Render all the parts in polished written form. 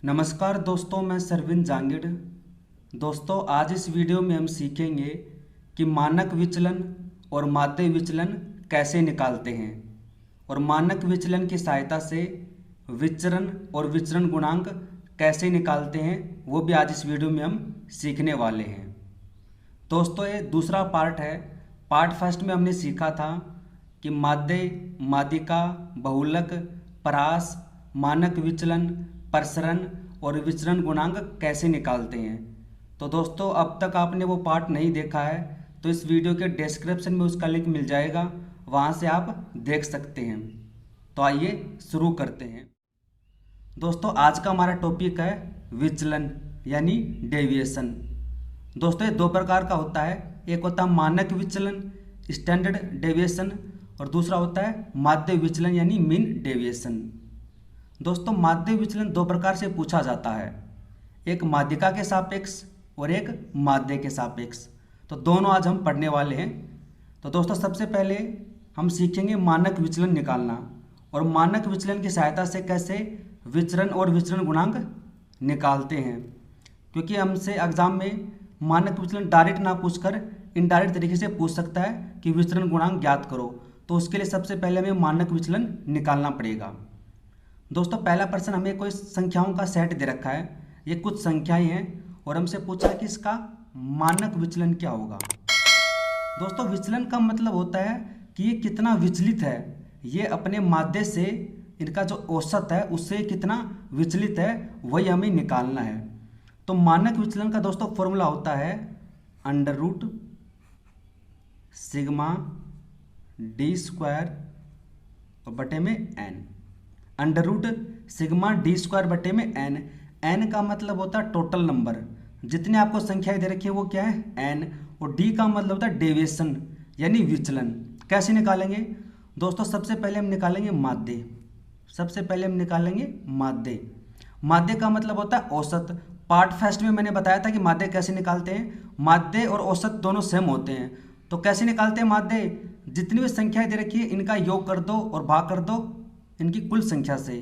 नमस्कार दोस्तों, मैं सरविंद जांगिड़। दोस्तों, आज इस वीडियो में हम सीखेंगे कि मानक विचलन और माध्य विचलन कैसे निकालते हैं और मानक विचलन की सहायता से विचरण और विचरण गुणांक कैसे निकालते हैं, वो भी आज इस वीडियो में हम सीखने वाले हैं। दोस्तों, ये दूसरा पार्ट है। पार्ट फर्स्ट में हमने सीखा था कि माध्य, माध्यिका, बहुलक, परास, मानक विचलन, प्रसरण और विचरण गुणांक कैसे निकालते हैं। तो दोस्तों, अब तक आपने वो पार्ट नहीं देखा है तो इस वीडियो के डिस्क्रिप्शन में उसका लिंक मिल जाएगा, वहाँ से आप देख सकते हैं। तो आइए शुरू करते हैं। दोस्तों, आज का हमारा टॉपिक है विचलन यानी डेविएशन। दोस्तों, ये दो प्रकार का होता है। एक होता है मानक विचलन स्टैंडर्ड डेविएशन और दूसरा होता है माध्य विचलन यानी मीन डेविएशन। दोस्तों, माध्य विचलन दो प्रकार से पूछा जाता है, एक माध्यिका के सापेक्ष और एक माध्य के सापेक्ष। तो दोनों आज हम पढ़ने वाले हैं। तो दोस्तों, सबसे पहले हम सीखेंगे मानक विचलन निकालना और मानक विचलन की सहायता से कैसे विचरण और विचरण गुणांक निकालते हैं, क्योंकि हमसे एग्जाम में मानक विचलन डायरेक्ट ना पूछकर इनडायरेक्ट तरीके से पूछ सकता है कि विचरण गुणांक ज्ञात करो। तो उसके लिए सबसे पहले हमें मानक विचलन निकालना पड़ेगा। दोस्तों, पहला प्रश्न हमें कोई संख्याओं का सेट दे रखा है, ये कुछ संख्याएं हैं और हमसे पूछा कि इसका मानक विचलन क्या होगा। दोस्तों, विचलन का मतलब होता है कि ये कितना विचलित है, ये अपने माध्य से इनका जो औसत है उससे कितना विचलित है वही हमें निकालना है। तो मानक विचलन का दोस्तों फॉर्मूला होता है under root sigma d square और बटे में n. Under root sigma d square बटे में एन। एन का मतलब होता है टोटल नंबर, जितने आपको संख्याएं दे रखी है वो क्या है, एन। और डी का मतलब होता है डेविएशन यानी विचलन। कैसे निकालेंगे दोस्तों, सबसे पहले हम निकालेंगे माध्य। सबसे पहले हम निकालेंगे माध्य। माध्य का मतलब होता है औसत। पार्ट फर्स्ट में मैंने बताया था कि माध्य कैसे निकालते हैं। माध्य और औसत दोनों सेम होते हैं। तो कैसे निकालते हैं माध्य, जितनी भी संख्याएं दे रखी है इनका योग कर दो और भाग कर दो इनकी कुल संख्या से।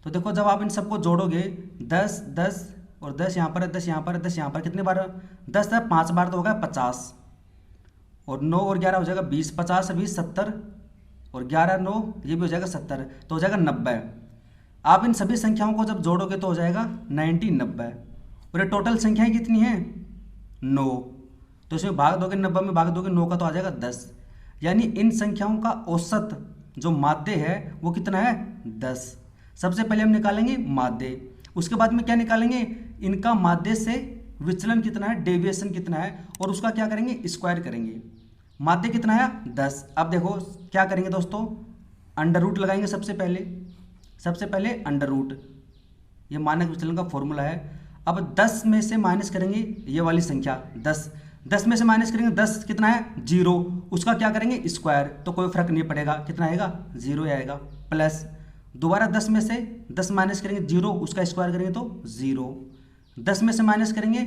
तो देखो, जब आप इन सबको जोड़ोगे 10 10 और 10 यहाँ पर है, 10 यहाँ पर है, 10 यहाँ पर, कितने बार 10 है 5 बार तो होगा 50 और 9 और 11 हो जाएगा 20, 50 और 20 70 और 11 9 ये भी हो जाएगा 70, तो हो जाएगा 90। आप इन सभी संख्याओं को जब जोड़ोगे तो हो जाएगा 90 90। और ये टोटल संख्याएं कितनी हैं 9, तो इसमें भाग दोगे 90 में भाग दोगे 9 का तो आ जाएगा 10। यानी इन संख्याओं का औसत जो माध्य है वो कितना है 10। सबसे पहले हम निकालेंगे माध्य, उसके बाद में क्या निकालेंगे, इनका माध्य से विचलन कितना है, डेविएशन कितना है, और उसका क्या करेंगे स्क्वायर करेंगे। माध्य कितना है 10। अब देखो क्या करेंगे दोस्तों, अंडर रूट लगाएंगे सबसे पहले अंडर रूट, ये मानक विचलन का फॉर्मूला है। अब 10 में से माइनस करेंगे ये वाली संख्या 10 में से माइनस करेंगे 10 कितना है 0, उसका क्या करेंगे स्क्वायर, तो कोई फर्क नहीं पड़ेगा, कितना आएगा 0 आएगा। प्लस दोबारा 10 में से 10 माइनस करेंगे 0, उसका स्क्वायर करेंगे तो 0। 10 में से माइनस करेंगे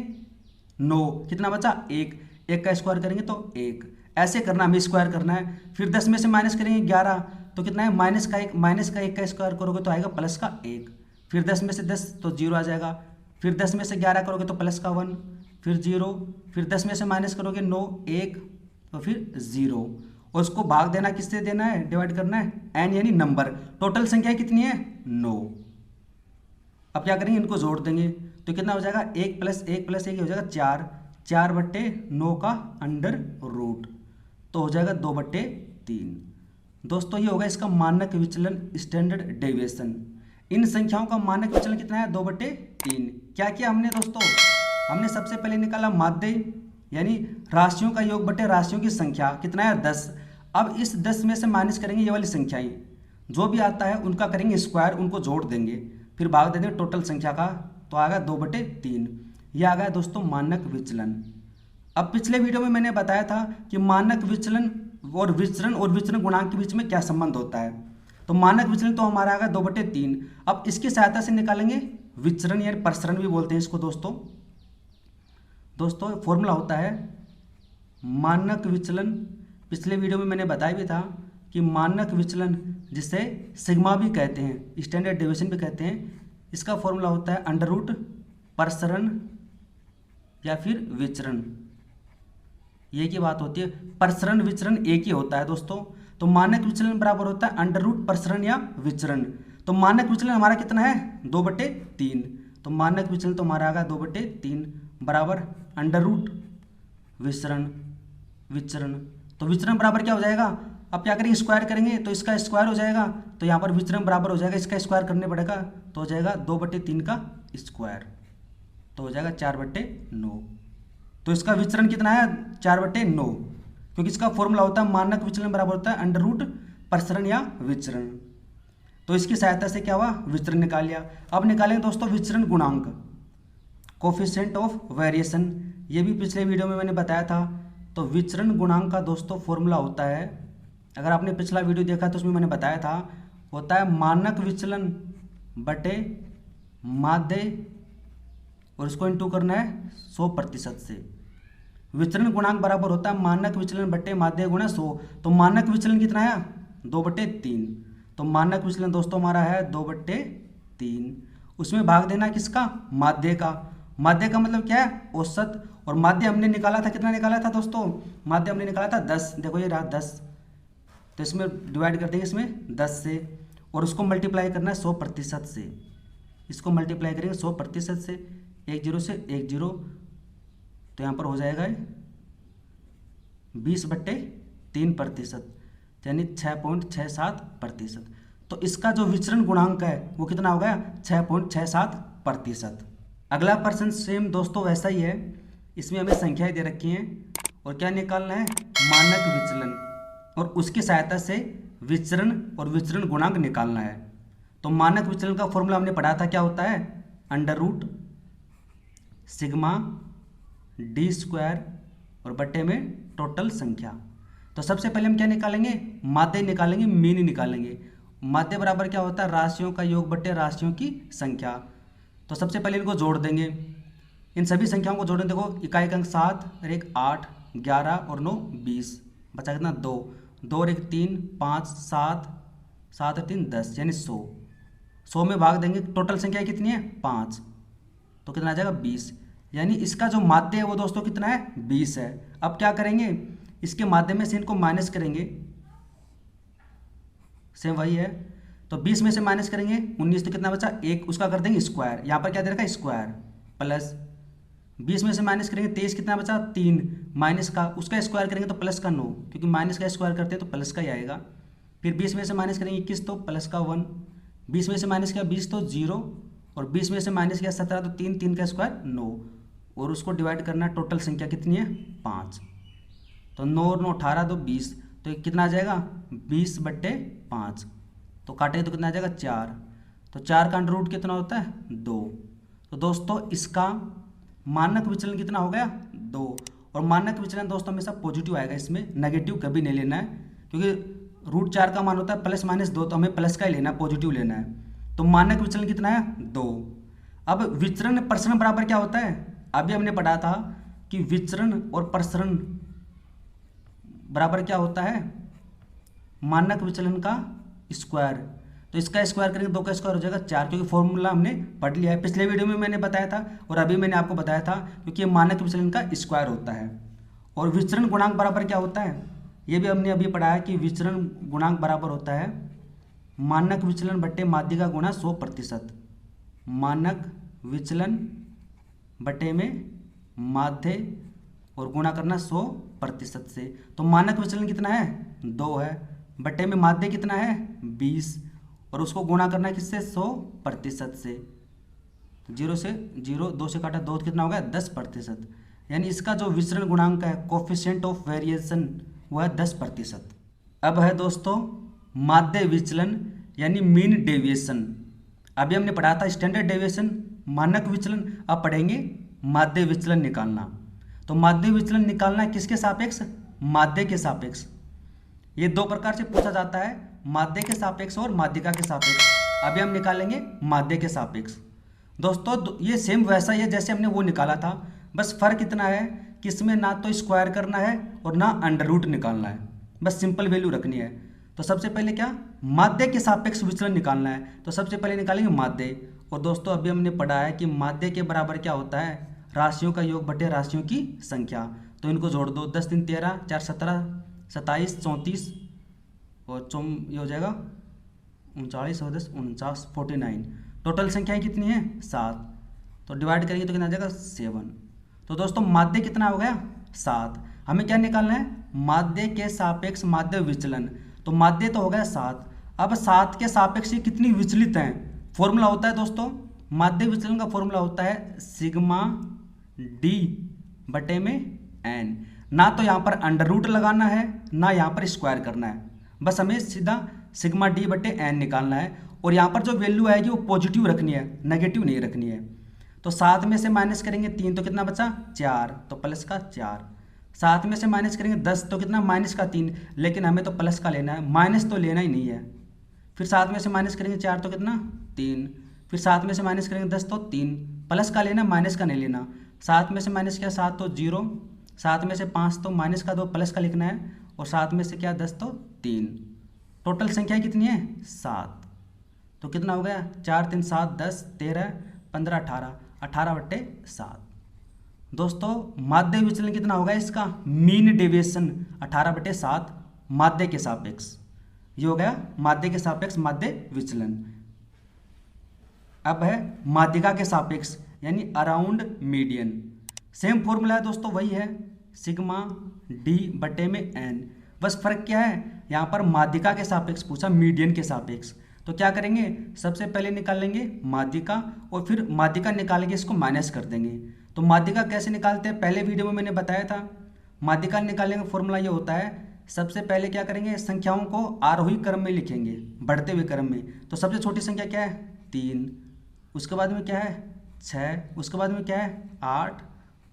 9, कितना बचा 1, 1 का स्क्वायर करेंगे तो 1। ऐसे करना, हमें स्क्वायर करना है। फिर 10 में से माइनस करेंगे 11, तो कितना है माइनस का 1 का स्क्वायर करोगे तो आएगा प्लस का 1। फिर 10 में से 10 तो 0 आ जाएगा। फिर 10 में से 11 करोगे तो प्लस का 1, फिर 0, फिर 10 में से माइनस करोगे 9 1 तो फिर 0। और उसको भाग देना किससे देना है, डिवाइड करना है एन यानी नंबर। टोटल संख्या कितनी है 9। अब क्या करेंगे, इनको जोड़ देंगे तो कितना हो जाएगा 1 + 1 + 1 हो जाएगा 4, 4/9 का अंडर रूट, तो हो जाएगा 2/3। दोस्तों, ये होगा इसका मानक विचलन स्टैंडर्ड डेविएशन। इन संख्याओं का मानक विचलन कितना है 2/3। क्या किया हमने दोस्तों, हमने सबसे पहले निकाला माध्य यानी राशियों का योग बटे राशियों की संख्या, कितना है 10। अब इस 10 में से माइनस करेंगे ये वाली संख्याएं, जो भी आता है उनका करेंगे स्क्वायर, उनको जोड़ देंगे, फिर भाग दे देंगे टोटल संख्या का, तो आ गया 2/3। ये आ गया दोस्तों मानक विचलन। अब पिछले वीडियो में मैंने बताया था कि मानक विचलन और विचरण गुणांक के बीच में क्या संबंध होता है। तो मानक विचलन तो हमारा आ गया 2/3। अब इसकी सहायता से निकालेंगे विचरण यानी प्रसरण भी बोलते हैं इसको दोस्तों फॉर्मूला होता है मानक विचलन। पिछले वीडियो में मैंने बताया भी था कि मानक विचलन जिसे सिग्मा भी कहते हैं, स्टैंडर्ड डेविएशन भी कहते हैं, इसका फॉर्मूला होता है अंडर रूट प्रसरण या फिर विचरण। ये की बात होती है, प्रसरण विचरण एक ही होता है दोस्तों। तो मानक विचलन बराबर होता है अंडर रूट प्रसरण या विचरण। तो मानक विचलन हमारा कितना है 2/3। तो मानक विचलन तो हमारा आएगा 2/3 बराबर अंडर रूट विचरण विचरण। तो विचरण बराबर क्या हो जाएगा, अब क्या करेंगे स्क्वायर करेंगे तो इसका स्क्वायर हो जाएगा, तो यहाँ पर विचरण बराबर हो जाएगा, इसका स्क्वायर करने पड़ेगा तो हो जाएगा 2/3 का स्क्वायर, तो हो जाएगा 4/9। तो इसका विचरण कितना है 4/9, क्योंकि इसका फॉर्मूला होता है मानक विचलन बराबर होता है अंडर रूट प्रसरण या विचरण। तो इसकी सहायता से क्या हुआ विचरण निकाल लिया। अब निकालेंगे दोस्तों विचरण गुणांक, कोफिशिएंट ऑफ वेरिएशन। ये भी पिछले वीडियो में मैंने बताया था। तो विचरण गुणांक का दोस्तों फॉर्मूला होता है, अगर आपने पिछला वीडियो देखा तो उसमें मैंने बताया था, होता है मानक विचलन बटे माध्य और इसको इंटू करना है 100% से। विचरण गुणांक बराबर होता है मानक विचलन बटे माध्य गुणा 100। तो मानक विचलन कितना है 2/3। तो मानक विचलन दोस्तों हमारा है 2/3। उसमें भाग देना किसका माध्य का। माध्य का मतलब क्या है औसत। और माध्य हमने निकाला था, कितना निकाला था दोस्तों, माध्य हमने निकाला था 10। देखो ये रहा 10, तो इसमें डिवाइड कर देंगे इसमें 10 से, और उसको मल्टीप्लाई करना है 100% से। इसको मल्टीप्लाई करेंगे 100% से, 1 0 से 1 0, तो यहाँ पर हो जाएगा 20/3%, यानी 6.67%। तो इसका जो विचरण गुणांक है वो कितना हो गया 6.67%। अगला प्रश्न सेम दोस्तों वैसा ही है, इसमें हमें संख्याएं दे रखी हैं और क्या निकालना है मानक विचलन, और उसकी सहायता से विचरण और विचरण गुणांक निकालना है। तो मानक विचलन का फॉर्मूला हमने पढ़ा था, क्या होता है अंडर रूट सिग्मा d² और बट्टे में टोटल संख्या। तो सबसे पहले हम क्या निकालेंगे माध्य निकालेंगे, मीन निकालेंगे। माध्य बराबर क्या होता है राशियों का योग बट्टे राशियों की संख्या। तो सबसे पहले इनको जोड़ देंगे, इन सभी संख्याओं को जोड़ें। देखो इकाई का अंक 7 और 1 8 11 और 9 20, बचा कितना 2 2 और 1 3 5 7 7 और 3 10, यानी 100 में भाग देंगे। टोटल संख्या कितनी है 5, तो कितना आ जाएगा 20। यानी इसका जो माध्य है वो दोस्तों कितना है 20 है। अब क्या करेंगे इसके माध्य में से इनको माइनस करेंगे, सेम वही है। तो 20 में से माइनस करेंगे 19, तो कितना बचा 1, उसका कर देंगे स्क्वायर। यहाँ पर क्या दे रखा है स्क्वायर, प्लस 20 में से माइनस करेंगे 23, कितना बचा 3, माइनस का उसका स्क्वायर करेंगे तो प्लस का 9, क्योंकि माइनस का स्क्वायर करते हैं तो प्लस का ही आएगा। फिर 20 में से माइनस करेंगे 21, तो प्लस का 1, 20 में से माइनस किया 20 तो 0, और 20 में से माइनस किया 17, तो 3 3 का स्क्वायर 9, और उसको डिवाइड करना टोटल संख्या कितनी है 5। तो 9 और 9 18, तो 20, तो कितना आ जाएगा 20/5। तो काटेंगे तो कितना आ जाएगा 4, तो 4 का अंडर रूट कितना होता है 2। तो दोस्तों इसका मानक विचलन कितना हो गया 2। और मानक विचलन दोस्तों हमेशा पॉजिटिव आएगा, इसमें नेगेटिव कभी नहीं लेना है, क्योंकि √4 का मान होता है +-2, तो हमें प्लस का ही लेना है, पॉजिटिव लेना है। तो मानक विचलन कितना है 2। अब विचरण प्रसरण बराबर क्या होता है, अभी हमने पढ़ा था कि विचरण और प्रसरण बराबर क्या होता है मानक विचलन का स्क्वायर। तो इसका स्क्वायर करेंगे 2 का स्क्वायर हो जाएगा 4, क्योंकि फॉर्मूला हमने पढ़ लिया है, पिछले वीडियो में मैंने बताया था और अभी मैंने आपको बताया था, क्योंकि ये मानक विचलन का स्क्वायर होता है। और विचरण गुणांक बराबर क्या होता है, ये भी हमने अभी पढ़ा है कि विचरण गुणांक बराबर होता है मानक विचलन बट्टे माध्य का गुणा 100%। मानक विचलन बटे में माध्य और गुणा करना 100% से। तो मानक विचलन कितना है 2 है, बटे में माध्य कितना है 20, और उसको गुणा करना किससे 100% से। 0 से 0, 2 से काटा 2, कितना हो गया 10%। यानी इसका जो विचरण गुणांक है कोफिशिएंट ऑफ वेरिएशन वह है 10%। अब है दोस्तों माध्य विचलन यानी मीन डेविएशन। अभी हमने पढ़ा था स्टैंडर्ड डेविएशन मानक विचलन, अब पढ़ेंगे माध्य विचलन निकालना। तो माध्य विचलन निकालना किसके सापेक्ष माध्य के सापेक्ष। ये 2 प्रकार से पूछा जाता है, माध्य के सापेक्ष और माध्यिका के सापेक्ष। अभी हम निकालेंगे माध्य के सापेक्ष। दोस्तों ये सेम वैसा ही है जैसे हमने वो निकाला था, बस फर्क इतना है कि इसमें ना तो स्क्वायर करना है और ना अंडर रूट निकालना है, बस सिंपल वैल्यू रखनी है। तो सबसे पहले क्या माध्य के सापेक्ष विचलन निकालना है, तो सबसे पहले निकालेंगे माध्य, और दोस्तों अभी हमने पढ़ा है कि माध्य के बराबर क्या होता है, राशियों का योग बटे राशियों की संख्या। तो इनको जोड़ दो, 10 3 13, 4 17, 27 34 और ये हो जाएगा 39 और 10 49, 49। टोटल संख्याएं कितनी है 7। तो डिवाइड करेंगे तो कितना आ जाएगा 7। तो दोस्तों माध्य कितना हो गया 7। हमें क्या निकालना है, माध्य के सापेक्ष माध्य विचलन। तो माध्य तो हो गया 7। अब 7 के सापेक्ष ये कितनी विचलित हैं। फॉर्मूला होता है दोस्तों, माध्य विचलन का फॉर्मूला होता है सिग्मा डी बटे में एन। ना तो यहाँ पर अंडर रूट लगाना है, ना यहाँ पर स्क्वायर करना है, बस हमें सीधा सिग्मा डी बटे एन निकालना है। और यहाँ पर जो वैल्यू आएगी वो पॉजिटिव रखनी है, नेगेटिव नहीं रखनी है। तो 7 में से माइनस करेंगे 3 तो कितना बचा 4, तो प्लस का 4। 7 में से माइनस करेंगे 10 तो कितना माइनस का 3, लेकिन हमें तो प्लस का लेना है, माइनस तो लेना ही नहीं है। फिर 7 में से माइनस करेंगे 4 तो कितना 3, फिर 7 में से माइनस करेंगे 10 तो 3, प्लस का लेना माइनस का नहीं लेना। 7 में से माइनस किया 7 तो 0, 7 में से 5 तो माइनस का 2 प्लस का लिखना है, और 7 में से क्या 10 तो 3। टोटल संख्या कितनी है 7। तो कितना हो गया 4 3 7 10 13 15 18, 18 बट्टे 7। दोस्तों माध्य विचलन कितना होगा इसका, मीन डेविएशन 18 बटे 7 माध्य के सापेक्ष। ये हो गया माध्य के सापेक्ष माध्य विचलन। अब है माध्यिका के सापेक्ष यानी अराउंड मीडियन। सेम फॉर्मूला है दोस्तों, वही है सिग्मा डी बटे में एन। बस फर्क क्या है, यहाँ पर माध्यिका के सापेक्ष पूछा, मीडियन के सापेक्ष। तो क्या करेंगे, सबसे पहले निकाल लेंगे माध्यिका और फिर माध्यिका निकाल के इसको माइनस कर देंगे। तो माध्यिका कैसे निकालते हैं, पहले वीडियो में मैंने बताया था। माध्यिका निकालने का फॉर्मूला ये होता है, सबसे पहले क्या करेंगे, संख्याओं को आरोही क्रम में लिखेंगे, बढ़ते हुए क्रम में। तो सबसे छोटी संख्या क्या है 3, उसके बाद में क्या है 6, उसके बाद में क्या है 8,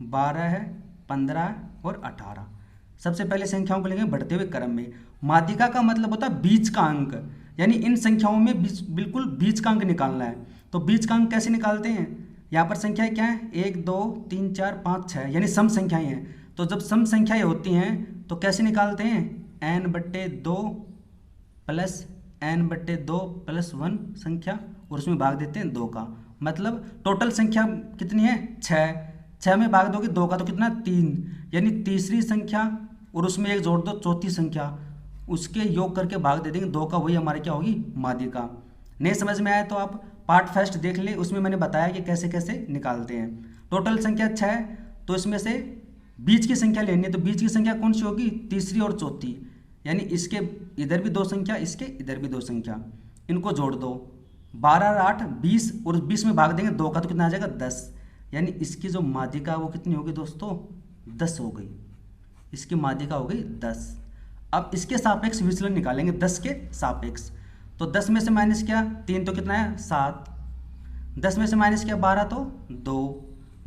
12 है, 15 और 18। सबसे पहले संख्याओं को लेंगे बढ़ते हुए क्रम में। माध्यिका का मतलब होता है बीच का अंक, यानी इन संख्याओं में बिल्कुल बीच का अंक निकालना है। तो बीच का अंक कैसे निकालते हैं, यहाँ पर संख्याएं क्या है 1 2 3 4 5 6, यानी सम संख्याएं हैं। तो जब सम संख्याएं होती हैं तो कैसे निकालते हैं, n बट्टे 2 प्लस n बट्टे 2 प्लस 1 संख्या, और उसमें भाग देते हैं 2 का। मतलब टोटल संख्या कितनी है 6 में भाग दोगे 2 का तो कितना 3, यानी तीसरी संख्या और उसमें एक जोड़ दो चौथी संख्या, उसके योग करके भाग दे देंगे 2 का, वही हमारी क्या होगी माध्यिका। नहीं समझ में आया तो आप पार्ट फर्स्ट देख ले, उसमें मैंने बताया कि कैसे कैसे निकालते हैं। टोटल संख्या 6, तो इसमें से बीच की संख्या लेनी है। तो बीच की संख्या कौन सी होगी, तीसरी और चौथी, यानी इसके इधर भी 2 संख्या, इसके इधर भी 2 संख्या, इनको जोड़ दो। 12 और 8 20, और 20 में भाग देंगे 2 का तो कितना आ जाएगा 10, यानी इसकी जो माध्यिका वो कितनी होगी दोस्तों 10 हो गई। इसकी माध्यिका हो गई 10। अब इसके सापेक्ष विचलन निकालेंगे 10 के सापेक्ष। तो 10 में से माइनस किया 3 तो कितना है 7, 10 में से माइनस किया 12 तो 2,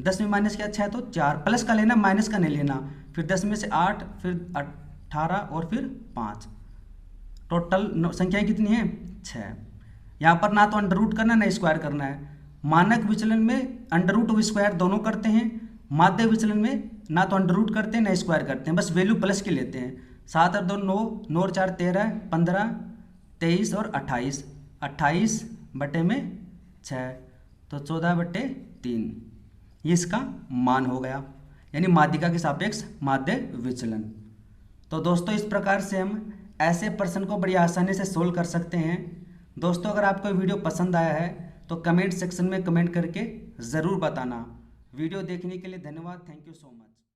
10 में माइनस किया 6 तो 4, प्लस का लेना माइनस का नहीं लेना। फिर 10 में से 8, फिर 18 और फिर 5। टोटल संख्या कितनी है 6। यहाँ पर ना तो अंडर रूट करना ना स्क्वायर करना है। मानक विचलन में अंडर रूट और स्क्वायर दोनों करते हैं, माध्य विचलन में ना तो अंडर रूट करते हैं ना स्क्वायर करते हैं, बस वैल्यू प्लस के लेते हैं। 7 और 2 9, 9 और 4 13, 15 23 और 28, 28 बटे में 6, तो 14 बटे 3, ये इसका मान हो गया, यानी माध्यिका के सापेक्ष माध्य विचलन। तो दोस्तों इस प्रकार से हम ऐसे प्रश्न को बड़ी आसानी से सोल्व कर सकते हैं। दोस्तों अगर आपको वीडियो पसंद आया है तो कमेंट सेक्शन में कमेंट करके ज़रूर बताना। वीडियो देखने के लिए धन्यवाद। Thank you so much.